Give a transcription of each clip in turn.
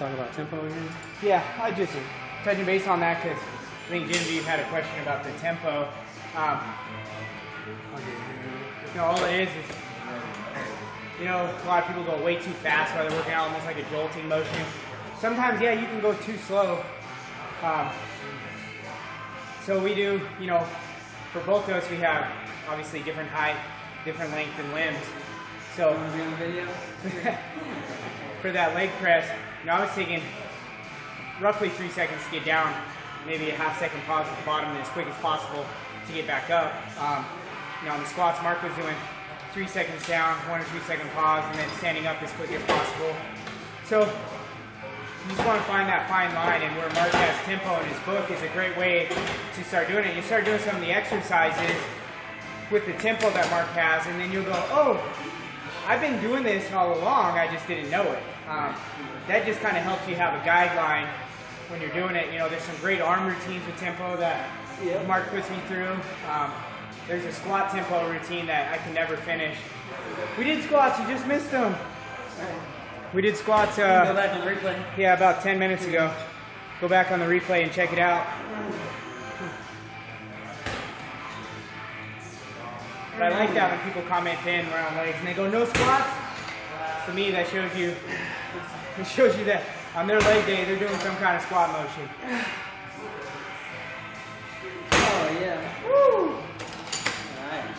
talk about tempo again? Yeah, I just touching base on that because I think Genevieve had a question about the tempo. All it is, a lot of people go way too fast while they're working out, almost like a jolting motion. Sometimes, yeah, you can go too slow. So we do, for both of us, we have obviously different height, different length and limbs. So for that leg press, I was taking roughly 3 seconds to get down, maybe a half-second pause at the bottom, and as quick as possible to get back up. On the squats, Mark was doing 3 seconds down, 1 or 2 second pause, and then standing up as quick as possible. So you just want to find that fine line, and where Mark has tempo in his book is a great way to start doing it. You start doing some of the exercises with the tempo that Mark has, and then you'll go, oh, I've been doing this all along, I just didn't know it. That just kind of helps you have a guideline when you're doing it. There's some great arm routines with tempo that Mark puts me through. There's a squat tempo routine that I can never finish. We did squats, you just missed them. We did squats go back on the replay. Yeah, about 10 minutes ago. Go back on the replay and check it out. But I like that when people comment in around legs and they go, no squats. To me, that shows you that on their leg day, they're doing some kind of squat motion. Oh, yeah. Woo! Nice.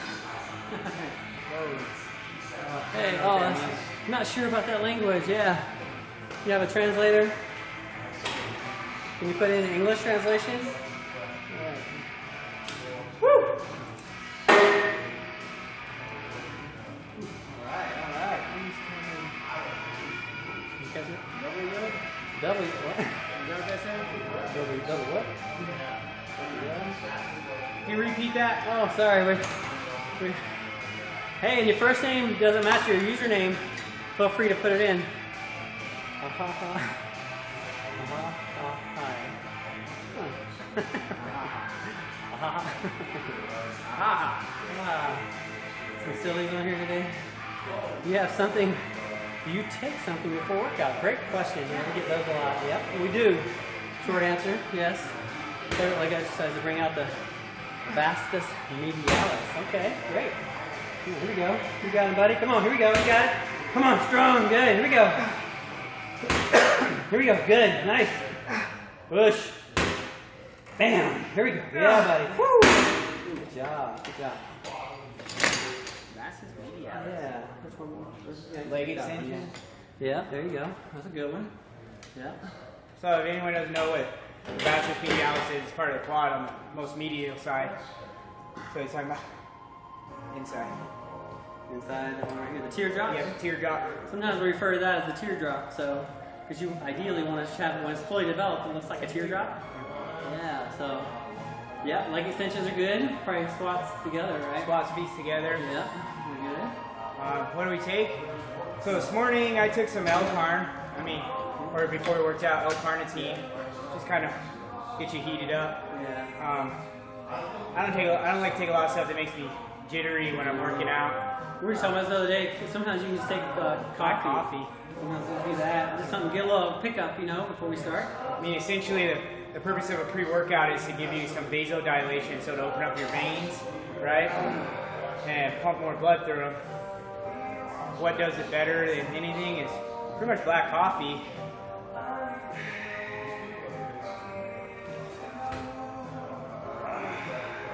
Hey, I'm not sure about that language, yeah. You have a translator? Can you put in English translation? All right. Woo! Double what? Double what? Can you repeat that? Oh, sorry. Hey, and your first name doesn't match your username. Feel free to put it in. Some sillies on here today. You have something. Do you take something before workout? Great question. Yeah, we get those a lot. Yep, we do. Short answer, yes. Favorite leg exercise to bring out the vastus medialis. Okay, great. Here we go. You got it, buddy. Come on, here we go. You got it. Come on, strong. Good. Here we go. Here we go. Good. Nice. Push. Bam. Here we go. Yeah, buddy. Woo. Good job. Good job. Yeah. Which one more? Leg extension. Yeah, there you go. That's a good one. Yeah. So if anyone doesn't know what vastus medialis is, it's part of the quad on the most medial side. So he's talking about inside. Inside, the one right here, the teardrop? Yeah, teardrop. Sometimes we refer to that as the teardrop, so, because you ideally want to have, when it's fully developed, it looks like a teardrop. Yeah, so, yeah, leg extensions are good. Probably squats together, right? Squats, feet together. Yeah, we're good. What do we take? So this morning I took some L-carn. Or before we worked out, L-carnitine. Just kind of get you heated up. Yeah. I don't like to take a lot of stuff that makes me jittery when I'm working out. We were talking about this the other day. Sometimes you can just take coffee. Sometimes we'll do that. Just something to get a little pickup, before we start. Essentially the purpose of a pre-workout is to give you some vasodilation, so to open up your veins, right? And pump more blood through them. What does it better than anything is pretty much black coffee.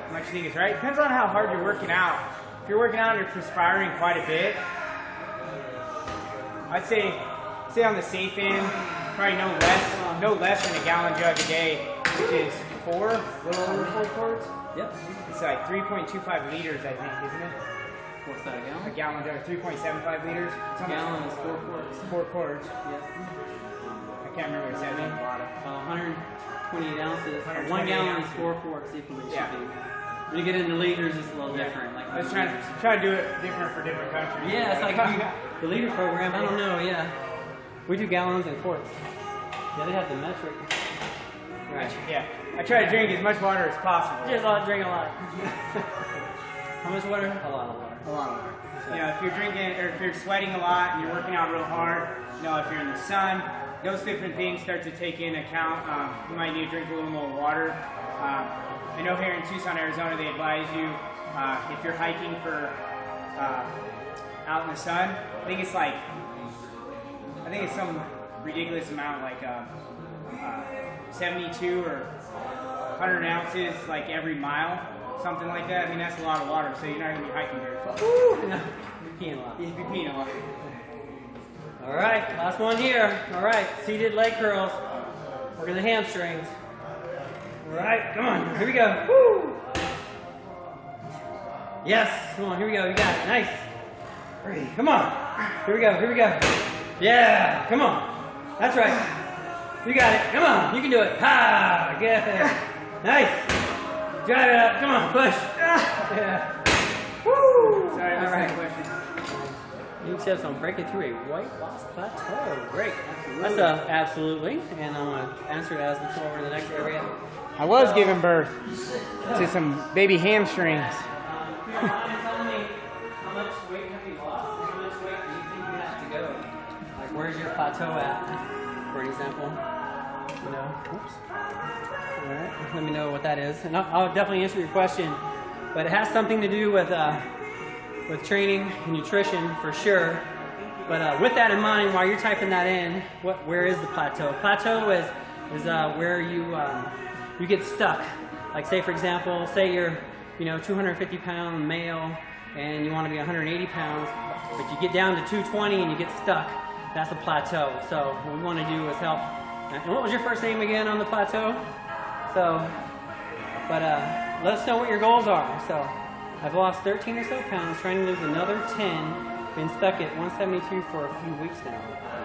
How much you think is right? Depends on how hard you're working out. If you're working out and you're perspiring quite a bit, I'd say on the safe end, probably no less than a gallon jug a day, which is a little over 4 quarts. Yep. It's like 3.25 liters, I think, isn't it? What's that, a gallon? A gallon jug, 3.75 liters. A gallon is 4 quarts. 4 quarts. Yep. I can't remember what it said. 128 ounces. 1 gallon is 4 quarts equally. Yeah. When you get into liters, it's a little different. Like I was trying to do it different for different countries. Yeah, it's like the liter program. I don't know. Yeah, we do gallons and quarts. Yeah, they have the metric. Right. Yeah, I try to drink as much water as possible. Just drink a lot. How much water? A lot of water. A lot of water. If you're drinking or if you're sweating a lot and you're working out real hard, if you're in the sun, those different things start to take into account. You might need to drink a little more water. I know here in Tucson, Arizona, they advise you if you're hiking for out in the sun. I think it's some ridiculous amount, like 72 or 100 ounces, like every mile, something like that. I mean, that's a lot of water, so you're not gonna be hiking very far. No, you're peeing a lot. You'd be peeing a lot. All right, last one here. All right, seated leg curls. Working the hamstrings. All right, come on, here we go. Woo! Yes, come on, here we go, you got it, nice. 3, come on. Here we go, here we go. Yeah, come on. That's right. You got it, come on, you can do it. Ha, good. Nice. Drive it up, come on, push. Yeah. Woo! Sorry, All that's right. the question. You tips on breaking through a white lost plateau. Great. Absolutely. That's absolutely. And I'm going to answer it as we go over to the next area. I was giving birth to some baby hamstrings. If you don't mind telling me how much weight have you lost? How much weight do you think you have to go? Like, where's your plateau at, for example? You know? Oops. All right. Let me know what that is. And I'll definitely answer your question. But it has something to do with training and nutrition for sure. But with that in mind, while you're typing that in, where is the plateau? Plateau is where you get stuck. Like say for example, say you're 250-pound male and you want to be 180 pounds, but you get down to 220 and you get stuck. That's a plateau. So what we want to do is help. And what was your first name again on the plateau? So, but let us know what your goals are. So. I've lost 13 or so pounds, trying to lose another 10, been stuck at 172 for a few weeks now.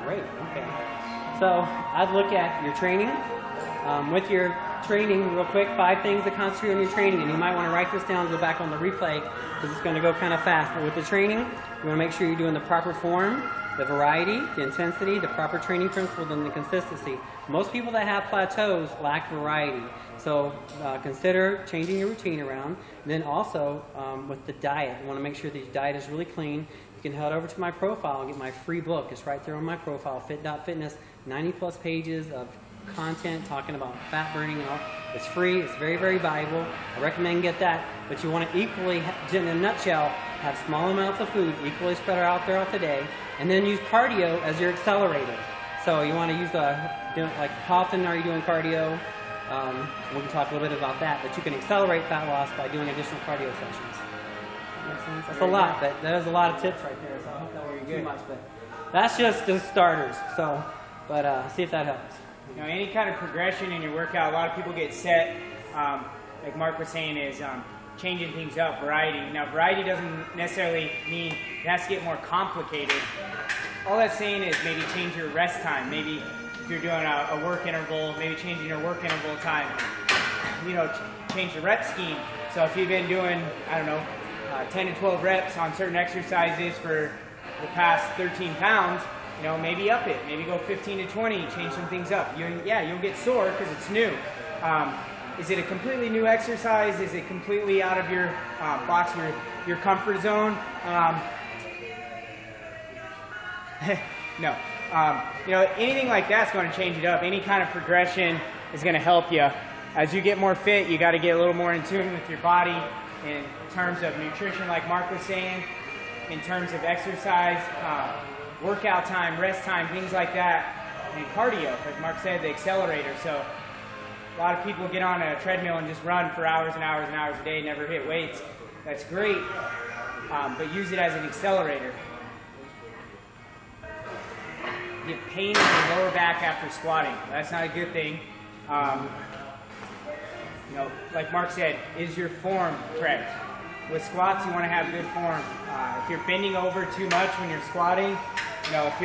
Great, okay. So I'd look at your training. With your training, real quick, 5 things that constitute on your training, and you might want to write this down and go back on the replay because it's going to go kind of fast. But with the training, you want to make sure you're doing the proper form, the variety, the intensity, the proper training principles, and the consistency. Most people that have plateaus lack variety. So consider changing your routine around. And then also with the diet, you want to make sure that your diet is really clean. You can head over to my profile and get my free book. It's right there on my profile, fit.fitness, 90+ pages of content talking about fat burning and all. It's free, it's very, very valuable. I recommend get that, but you want to equally, in a nutshell, have small amounts of food equally spread out throughout the day, and then use cardio as your accelerator. So you want to use like how often are you doing cardio? We can talk a little bit about that, but you can accelerate fat loss by doing additional cardio sessions. Makes sense? That's a lot, but there's a lot of tips right there, so I hope that wasn't too much, but that's just the starters. So, but see if that helps. Any kind of progression in your workout, a lot of people get set, like Mark was saying, is changing things up, variety. Now, variety doesn't necessarily mean it has to get more complicated. All that's saying is maybe change your rest time. Maybe if you're doing a work interval, maybe changing your work interval time. Change the rep scheme. So if you've been doing, 10 to 12 reps on certain exercises for the past 13 pounds, maybe up it. Maybe go 15 to 20, change some things up. You'll get sore because it's new. Is it a completely new exercise? Is it completely out of your box, your comfort zone? No. Anything like that's going to change it up. Any kind of progression is going to help you. As you get more fit, you got to get a little more in tune with your body in terms of nutrition, like Mark was saying, in terms of exercise, workout time, rest time, things like that, and cardio, like Mark said, the accelerator. So a lot of people get on a treadmill and just run for hours and hours and hours a day, never hit weights. That's great, but use it as an accelerator. Get pain in your lower back after squatting. That's not a good thing. Like Mark said, is your form correct? With squats, you want to have good form. If you're bending over too much when you're squatting, if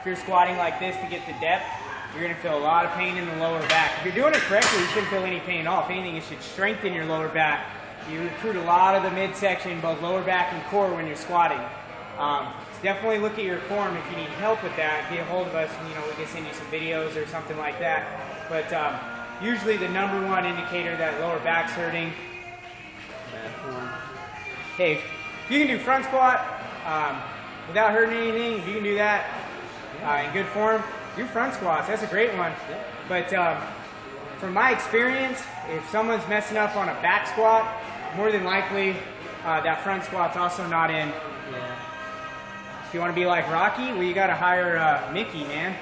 you're squatting like this to get the depth, you're going to feel a lot of pain in the lower back. If you're doing it correctly, you shouldn't feel any pain at all. If anything, it should strengthen your lower back. You recruit a lot of the midsection, both lower back and core, when you're squatting. So definitely look at your form. If you need help with that, get a hold of us and we can send you some videos or something like that. But usually the #1 indicator that lower back's hurting. Hey, if you can do front squat without hurting anything, if you can do that in good form, do front squats. That's a great one. But from my experience, if someone's messing up on a back squat, more than likely that front squat's also not in. Yeah. If you want to be like Rocky, well, you got to hire Mickey, man.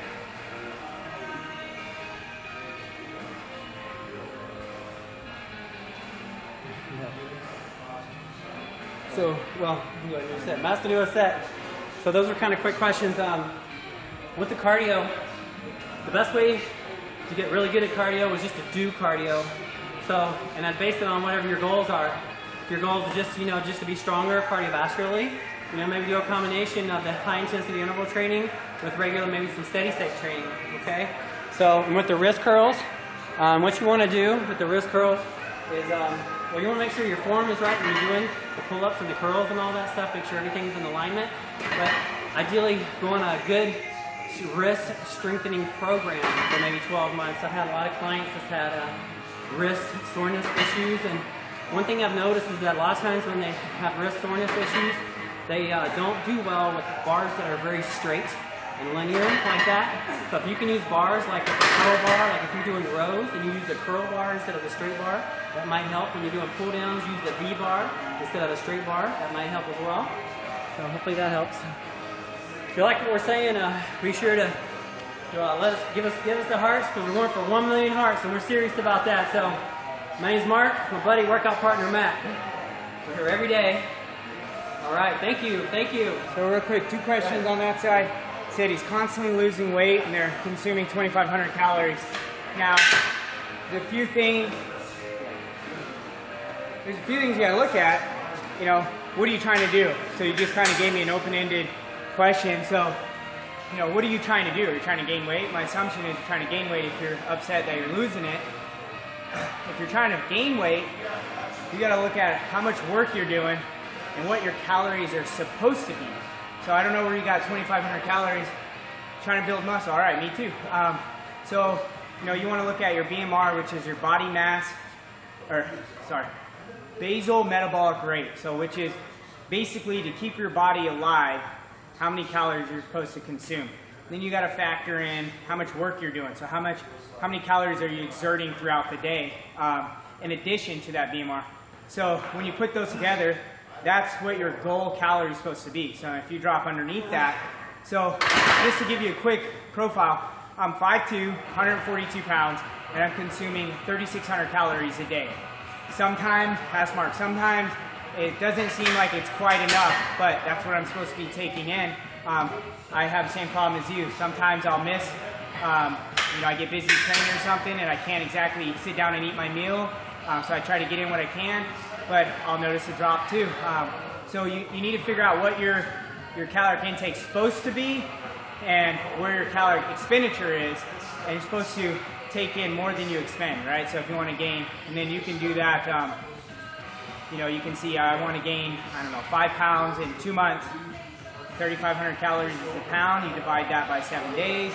So, well, set. Master do a set. So those are kind of quick questions. With the cardio, the best way to get really good at cardio is just to do cardio. So, and then base it on whatever your goals are. If your goal is just, just to be stronger cardiovascularly, maybe do a combination of the high intensity interval training with regular, maybe some steady state training, okay? So, and with the wrist curls, what you want to do with the wrist curls is, well, you want to make sure your form is right when you're doing the pull-ups and the curls and all that stuff, make sure everything's in alignment. But ideally, go on a good wrist strengthening program for maybe 12 months. I've had a lot of clients that's had wrist soreness issues, and one thing I've noticed is that a lot of times when they have wrist soreness issues, they don't do well with bars that are very straight and linear like that. So if you can use bars like a curl bar, like if you're doing rows and you use the curl bar instead of the straight bar, that might help. When you're doing pull downs, use the V bar instead of the straight bar. That might help as well. So hopefully that helps. If you like what we're saying, be sure to give us the hearts, because we're going for 1 million hearts and we're serious about that. So my name's Mark, my buddy, workout partner Matt. We're here every day. All right, thank you. So real quick, 2 questions on that side. He said he's constantly losing weight and they're consuming 2,500 calories. Now, there's a few things you gotta look at. What are you trying to do? So you just kind of gave me an open-ended question. So, what are you trying to do? Are you trying to gain weight? My assumption is you're trying to gain weight if you're upset that you're losing it. If you're trying to gain weight, you gotta look at how much work you're doing and what your calories are supposed to be. So I don't know where you got 2,500 calories trying to build muscle. All right, me too. You want to look at your BMR, which is your body mass, basal metabolic rate. So which is basically to keep your body alive, how many calories you're supposed to consume. Then you got to factor in how much work you're doing. So how many calories are you exerting throughout the day in addition to that BMR. So when you put those together, that's what your goal calorie is supposed to be. So if you drop underneath that, so just to give you a quick profile, I'm 5'2", 142 pounds, and I'm consuming 3,600 calories a day. Sometimes, ask Mark, sometimes it doesn't seem like it's quite enough, but that's what I'm supposed to be taking in. I have the same problem as you. Sometimes I'll miss, I get busy training or something and I can't exactly sit down and eat my meal. So I try to get in what I can, but I'll notice a drop too. So you need to figure out what your caloric intake is supposed to be and where your caloric expenditure is, and you're supposed to take in more than you expend, right? So if you want to gain, and then you can do that, you can see I want to gain, 5 pounds in 2 months, 3,500 calories is a pound, you divide that by 7 days,